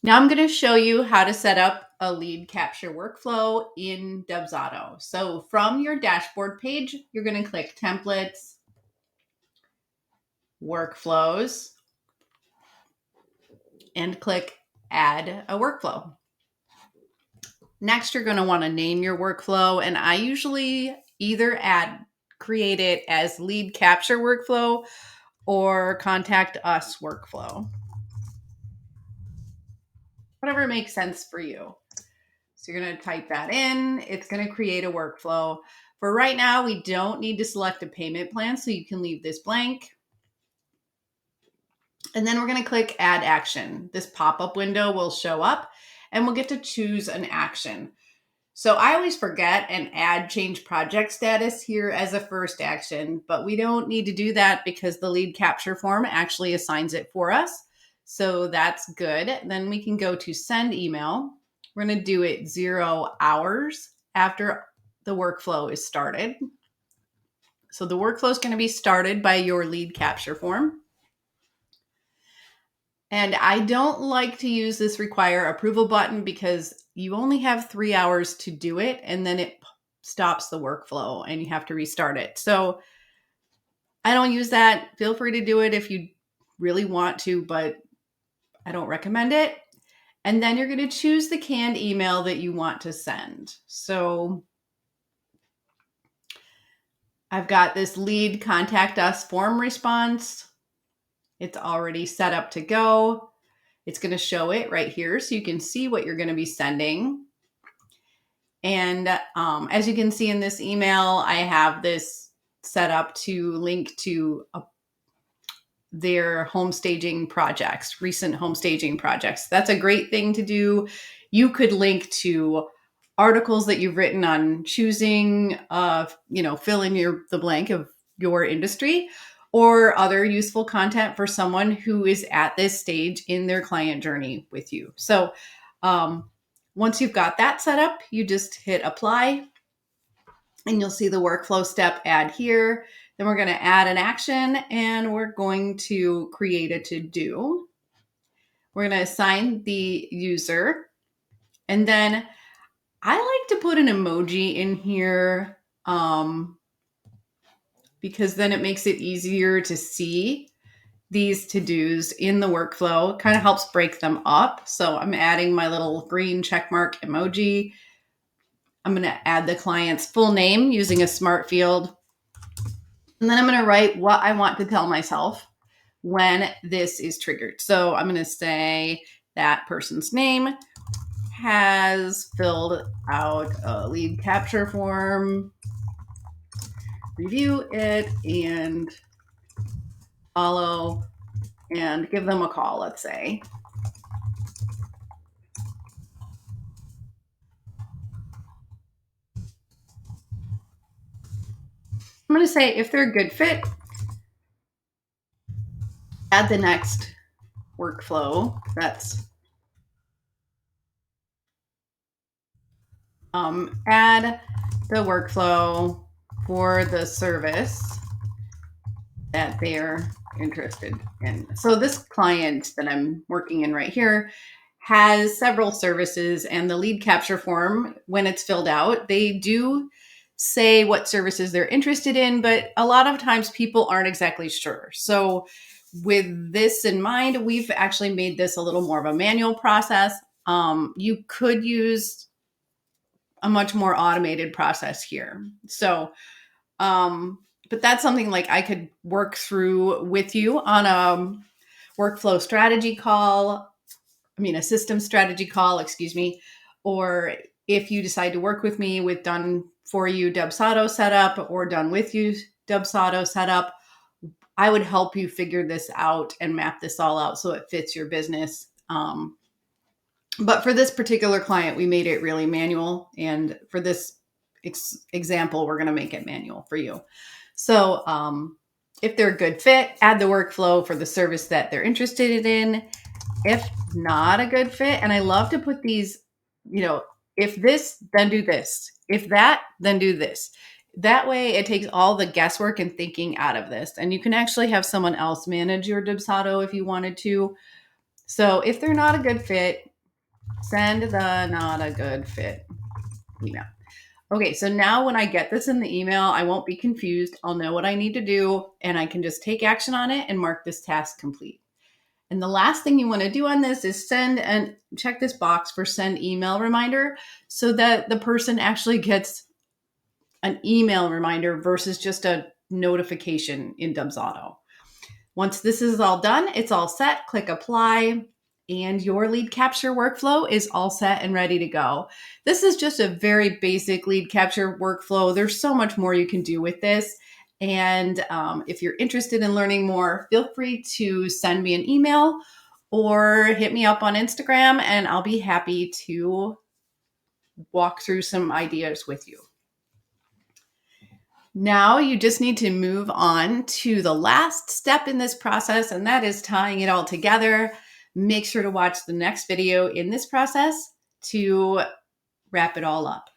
Now I'm going to show you how to set up a lead capture workflow in Dubsado. So from your dashboard page, you're going to click Templates, Workflows, and click Add a Workflow. Next, you're going to want to name your workflow, and I usually either create it as lead capture workflow or contact us workflow. Whatever makes sense for you. So you're going to type that in. It's going to create a workflow. For right now, we don't need to select a payment plan, so you can leave this blank. And then we're going to click Add Action. This pop-up window will show up, and we'll get to choose an action. So I always forget and add change project status here as a first action, but we don't need to do that because the lead capture form actually assigns it for us. So that's good. Then we can go to send email. We're going to do it 0 hours after the workflow is started. So the workflow is going to be started by your lead capture form. And I don't like to use this require approval button because you only have 3 hours to do it, and then it stops the workflow and you have to restart it. So I don't use that. Feel free to do it if you really want to, but I don't recommend it. And then you're going to choose the canned email that you want to send. So I've got this lead contact us form response. It's already set up to go. It's going to show it right here so you can see what you're going to be sending. And as you can see in this email, I have this set up to link to their home staging projects, recent home staging projects. That's a great thing to do. You could link to articles that you've written on choosing, fill in the blank of your industry, or other useful content for someone who is at this stage in their client journey with you. So once you've got that set up, you just hit apply and you'll see the workflow step add here. Then we're going to add an action and we're going to create a to-do. We're going to assign the user. And then I like to put an emoji in here because then it makes it easier to see these to-dos in the workflow. Kind of helps break them up. So I'm adding my little green checkmark emoji. I'm going to add the client's full name using a smart field. And then I'm going to write what I want to tell myself when this is triggered. So I'm going to say that person's name has filled out a lead capture form, review it and follow and give them a call, let's say. I'm going to say if they're a good fit, add the next workflow. That's add the workflow for the service that they're interested in. So this client that I'm working in right here has several services, and the lead capture form, when it's filled out, they do say what services they're interested in, but a lot of times people aren't exactly sure. So with this in mind, we've actually made this a little more of a manual process. You could use a much more automated process here. So, but that's something like I could work through with you on a workflow strategy call. A system strategy call, excuse me. Or if you decide to work with me with done for you Dubsado setup or done with you Dubsado setup, I would help you figure this out and map this all out so it fits your business. But for this particular client, we made it really manual. And for this example, we're going to make it manual for you. So if they're a good fit, add the workflow for the service that they're interested in. If not a good fit, and I love to put these, if this, then do this. If that, then do this. That way it takes all the guesswork and thinking out of this. And you can actually have someone else manage your Dubsado if you wanted to. So if they're not a good fit, send the not a good fit email. Okay, so now when I get this in the email, I won't be confused. I'll know what I need to do, and I can just take action on it and mark this task complete. And the last thing you want to do on this is send and check this box for send email reminder so that the person actually gets an email reminder versus just a notification in Dubsado. Once this is all done, it's all set. Click apply, and your lead capture workflow is all set and ready to go. This is just a very basic lead capture workflow. There's so much more you can do with this. And if you're interested in learning more, feel free to send me an email or hit me up on Instagram, and I'll be happy to walk through some ideas with you. Now you just need to move on to the last step in this process, and that is tying it all together. Make sure to watch the next video in this process to wrap it all up.